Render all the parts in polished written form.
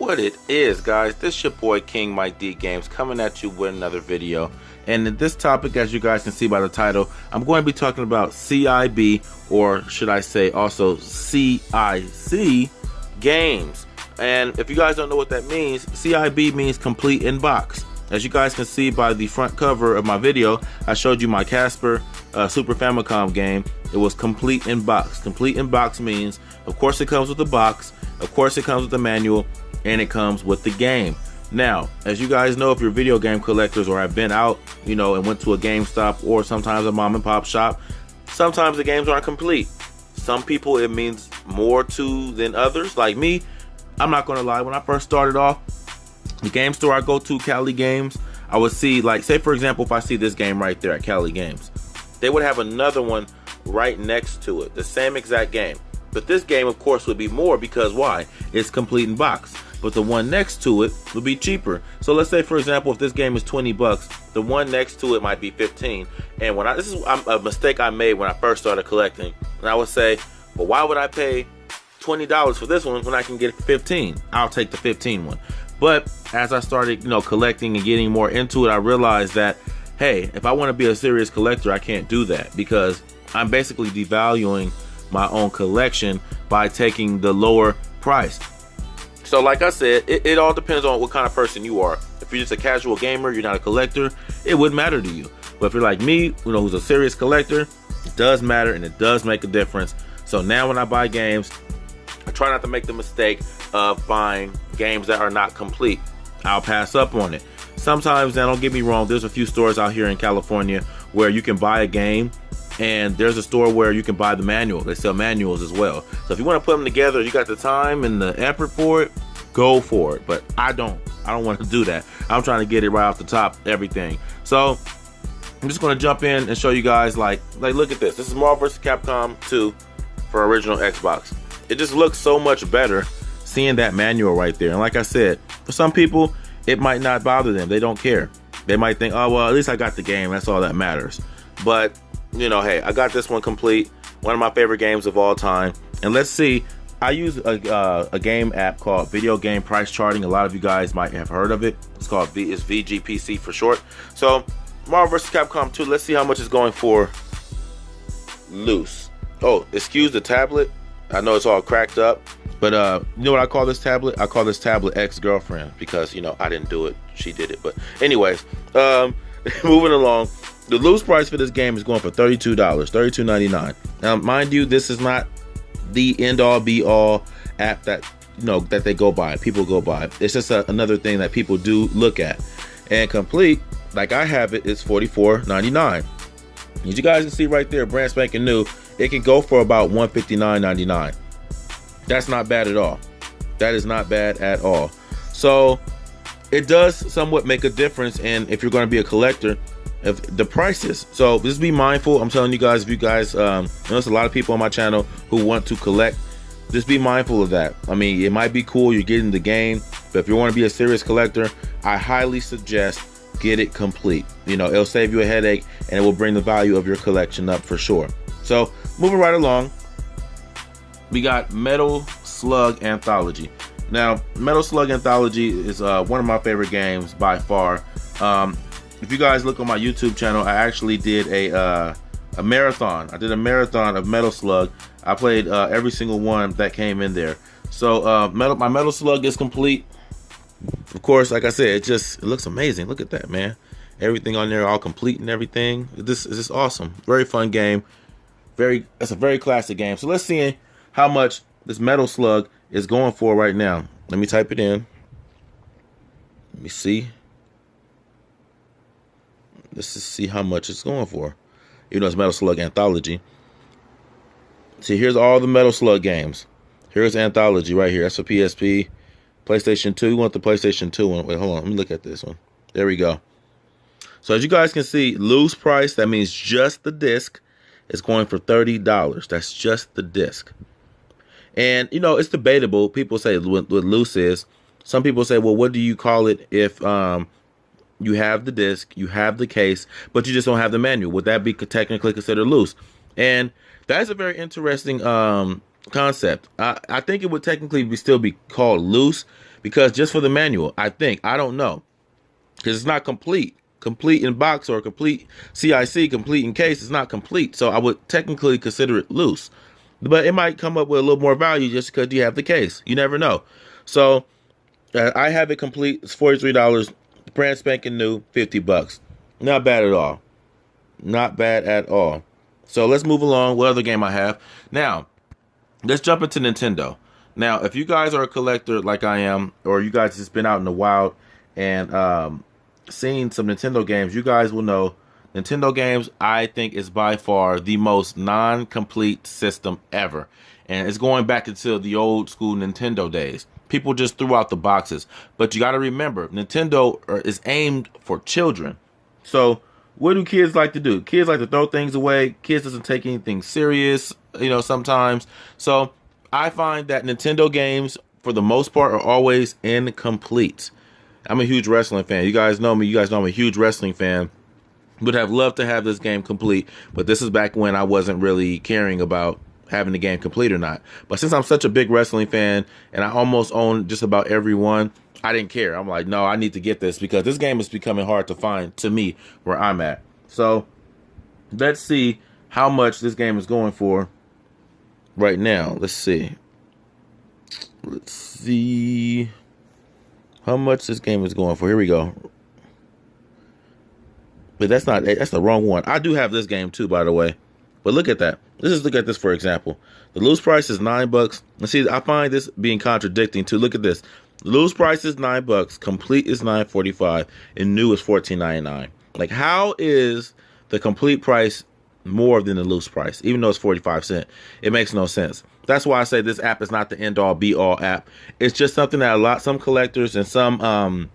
What it is, guys, this your boy King Mike D Games coming at you with another video. And in this topic, as you guys can see by the title, I'm going to be talking about CIB, or should I say also CIC games. And if you guys don't know what that means, CIB means complete in box. As you guys can see by the front cover of my video, I showed you my Casper Super Famicom game. It was complete in box. Complete in box means, of course, it comes with a box, of course, it comes with a manual, and it comes with the game. Now, as you guys know, if you're video game collectors or have been out, you know, and went to a GameStop or sometimes a mom and pop shop, sometimes the games aren't complete. Some people it means more to than others. Like me, I'm not gonna lie, when I first started off, the game store I go to, Cali Games, I would see, like, say for example, if I see this game right there at Cali Games, they would have another one right next to it, the same exact game. But this game, of course, would be more because why? It's complete in box. But the one next to it would be cheaper. So let's say, for example, if this game is 20 bucks, the one next to it might be 15. And when this is a mistake I made when I first started collecting. And I would say, well, why would I pay $20 for this one when I can get 15? I'll take the 15 one. But as I started, you know, collecting and getting more into it, I realized that, hey, if I want to be a serious collector, I can't do that because I'm basically devaluing my own collection by taking the lower price. So like I said, it all depends on what kind of person you are. If you're just a casual gamer, you're not a collector, it wouldn't matter to you. But if you're like me, you know, who's a serious collector, it does matter and it does make a difference. So now when I buy games, I try not to make the mistake of buying games that are not complete. I'll pass up on it. Sometimes, now don't get me wrong, there's a few stores out here in California where you can buy a game, and there's a store where you can buy the manual. They sell manuals as well. So if you want to put them together, you got the time and the effort for it, go for it. But I don't want to do that. I'm trying to get it right off the top, everything. So I'm just going to jump in and show you guys, like look at this. This is Marvel vs. Capcom 2 for original Xbox. It just looks so much better seeing that manual right there. And like I said, for some people, it might not bother them. They don't care. They might think, oh, well, at least I got the game. That's all that matters. But, you know, hey, I got this one complete. One of my favorite games of all time. And let's see, I use a game app called Video Game Price Charting. A lot of you guys might have heard of it. It's called it's VGPC for short. So, Marvel vs. Capcom 2, let's see how much it's going for loose. Oh, excuse the tablet. I know it's all cracked up. But you know what I call this tablet? I call this tablet Ex-Girlfriend because, you know, I didn't do it. She did it. But anyways, moving along. The loose price for this game is going for $32, $32.99. Now, mind you, this is not the end-all, be-all app that, you know, that they go by. People go by. It's just another thing that people do look at. And complete, like I have it, is $44.99. As you guys can see right there, brand spanking new, it can go for about $159.99. That's not bad at all. That is not bad at all. So it does somewhat make a difference in if you're going to be a collector of the prices. So just be mindful. I'm telling you guys, if you guys, there's a lot of people on my channel who want to collect. Just be mindful of that. I mean, it might be cool, you're getting the game, but if you want to be a serious collector, I highly suggest get it complete. You know, it'll save you a headache and it will bring the value of your collection up for sure. So moving right along, we got Metal Slug Anthology. Now, Metal Slug Anthology is one of my favorite games by far. If you guys look on my YouTube channel, I actually did a marathon. I did a marathon of Metal Slug. I played every single one that came in there. So my Metal Slug is complete. Of course, like I said, it looks amazing. Look at that, man. Everything on there all complete and everything. This is just awesome. Very fun game. It's a very classic game. So let's see how much this Metal Slug is going for right now. Let me type it in. Let me see. Let's just see how much it's going for. You know, it's Metal Slug Anthology. See, here's all the Metal Slug games. Here's Anthology right here. That's for PSP. PlayStation 2. We want the PlayStation 2 one. Wait, hold on. Let me look at this one. There we go. So as you guys can see, loose price, that means just the disc, is going for $30. That's just the disc. And, you know, it's debatable. People say what loose is. Some people say, well, what do you call it if you have the disc, you have the case, but you just don't have the manual? Would that be technically considered loose? And that's a very interesting concept. I think it would technically still be called loose because just for the manual, I don't know, because it's not complete in box or complete CIC, complete in case. It's not complete, so I would technically consider it loose, but it might come up with a little more value just because you have the case. You never know. So I have it complete. It's $43, brand spanking new, $50. Not bad at all. Not bad at all. So let's move along. What other game I have now? Let's jump into Nintendo. Now, if you guys are a collector like I am, or you guys just been out in the wild and seen some Nintendo games, you guys will know Nintendo games, I think, is by far the most non-complete system ever. And it's going back into the old school Nintendo days. People just threw out the boxes. But you got to remember, Nintendo is aimed for children. So what do kids like to do? Kids like to throw things away. Kids doesn't take anything serious, sometimes. So I find that Nintendo games, for the most part, are always incomplete. I'm a huge wrestling fan. You guys know me. You guys know I'm a huge wrestling fan. Would have loved to have this game complete, but this is back when I wasn't really caring about having the game complete or not. But since I'm such a big wrestling fan and I almost own just about every one, I didn't care. I'm like, no, I need to get this because this game is becoming hard to find to me where I'm at. So let's see how much this game is going for right now. Let's see how much this game is going for. Here we go. But that's the wrong one. I do have this game too, by the way. But look at that. Look at this, for example. The loose price is $9. And see, I find this being contradicting too. Look at this. Loose price is $9, complete is $9.45, and new is $14.99. Like, how is the complete price more than the loose price, even though it's 45 cents? It makes no sense. That's why I say this app is not the end all be all app. It's just something that some collectors and some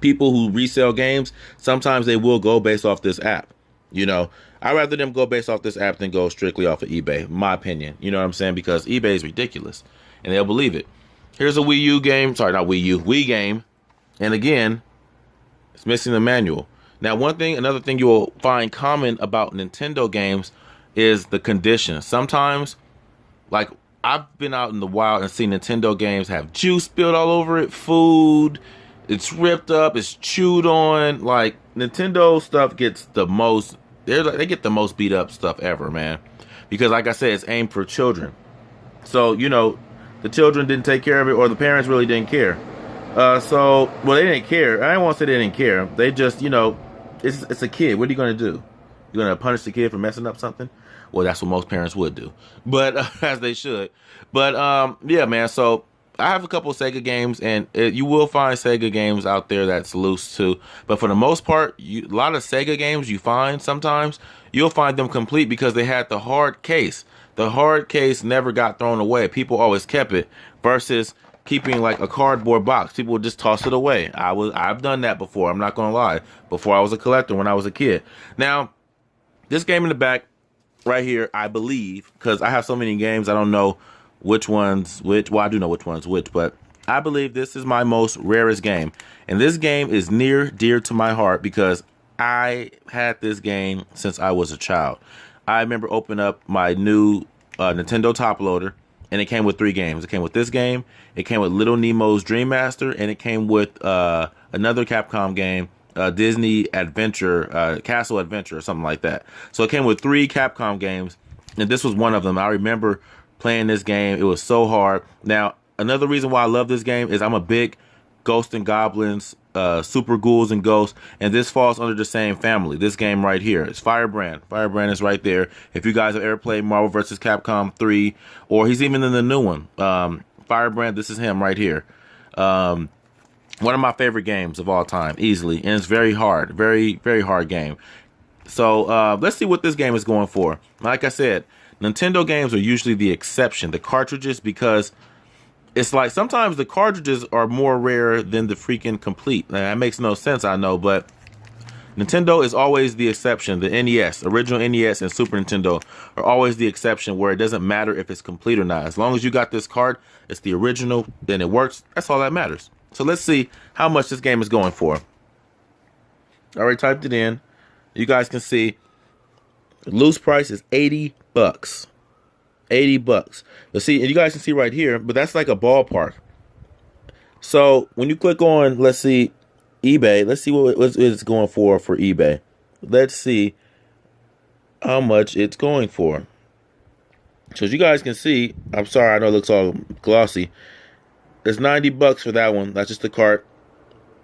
people who resell games, sometimes they will go based off this app. I'd rather them go based off this app than go strictly off of eBay, my opinion. You know what I'm saying? Because eBay is ridiculous and they'll believe it. Here's a Wii U game. Sorry, not Wii U. Wii game. And again, it's missing the manual. Now, another thing you will find common about Nintendo games is the condition. Sometimes, like, I've been out in the wild and seen Nintendo games have juice spilled all over it, food, it's ripped up, it's chewed on. Like, Nintendo stuff gets the most, they get the most beat up stuff ever, man. Because like I said, it's aimed for children. So, the children didn't take care of it, or the parents really didn't care. Well, they didn't care. I don't want to say they didn't care. They just, it's a kid. What are you going to do? You're going to punish the kid for messing up something? Well, that's what most parents would do. But, as they should. But, yeah, man. So, I have a couple of Sega games, and you will find Sega games out there that's loose too. But for the most part, a lot of Sega games you find sometimes, you'll find them complete because they had the hard case. The hard case never got thrown away. People always kept it versus keeping like a cardboard box. People would just toss it away. I've done that before. I'm not going to lie. Before I was a collector when I was a kid. Now, this game in the back right here, I believe, because I have so many games, I don't know which one's which. Well, I do know which one's which, but I believe this is my most rarest game. And this game is near dear to my heart because I had this game since I was a child. I remember opening up my new Nintendo top loader, and it came with 3 games. It came with this game, it came with Little Nemo's Dream Master, and it came with another Capcom game, Disney Adventure, Castle Adventure, or something like that. So it came with 3 Capcom games, and this was one of them. I remember playing this game. It was so hard. Now, another reason why I love this game is I'm a big Ghosts and Goblins, Super Ghouls and Ghosts, and this falls under the same family. This game right here is Firebrand. Firebrand is right there. If you guys have ever played Marvel vs. Capcom 3, or he's even in the new one, Firebrand, this is him right here. One of my favorite games of all time, easily, and it's very hard. Very, very hard game. So let's see what this game is going for. Like I said, Nintendo games are usually the exception, the cartridges, because it's like sometimes the cartridges are more rare than the freaking complete. Now, that makes no sense, I know, but Nintendo is always the exception. The NES, original NES and Super Nintendo are always the exception where it doesn't matter if it's complete or not. As long as you got this card, it's the original, then it works. That's all that matters. So let's see how much this game is going for. I already typed it in. You guys can see the loose price is $80. $80. But see, and you guys can see right here, but that's like a ballpark. So when you click on, let's see, eBay, let's see what it's going for eBay. Let's see how much it's going for. So as you guys can see, I'm sorry, I know it looks all glossy. There's $90 for that one. That's just the cart.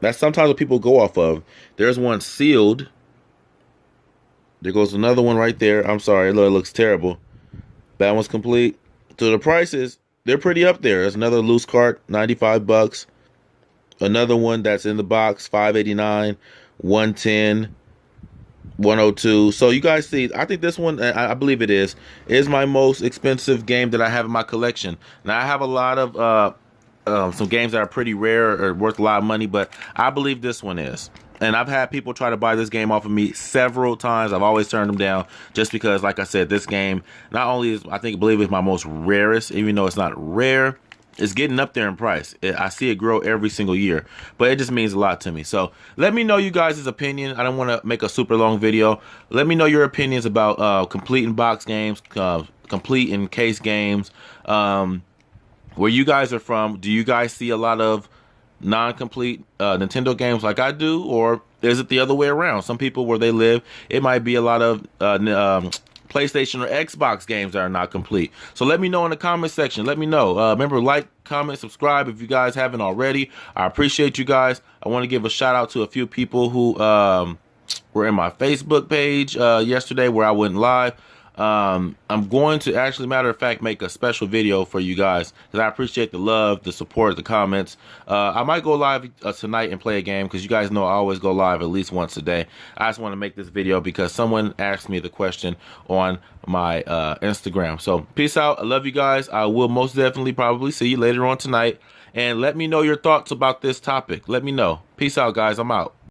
That's sometimes what people go off of. There's one sealed. There goes another one right there. I'm sorry, it looks terrible. That one's complete. So the prices, they're pretty up there. There's another loose cart, $95. Another one that's in the box, $589, $110, $102. So you guys see, I think this one, I believe it is my most expensive game that I have in my collection. Now I have a lot of some games that are pretty rare or worth a lot of money, but I believe this one is. And I've had people try to buy this game off of me several times. I've always turned them down just because, like I said, this game not only is, I believe it's my most rarest, even though it's not rare, it's getting up there in price. I see it grow every single year, but it just means a lot to me. So let me know you guys' opinion. I don't want to make a super long video. Let me know your opinions about complete in box games, complete in case games, where you guys are from. Do you guys see a lot of non-complete Nintendo games like I do, or is it the other way around? Some people where they live, it might be a lot of PlayStation or Xbox games that are not complete. So let me know in the comment section. Let me know. Remember, like, comment, subscribe if you guys haven't already. I appreciate you guys. I want to give a shout out to a few people who were in my Facebook page yesterday where I went live. I'm going to actually, matter of fact, make a special video for you guys because I appreciate the love, the support, the comments. I might go live tonight and play a game because you guys know I always go live at least once a day. I just want to make this video because someone asked me the question on my Instagram. So peace out. I love you guys. I will most definitely probably see you later on tonight. And let me know your thoughts about this topic. Let me know. Peace out, guys. I'm out.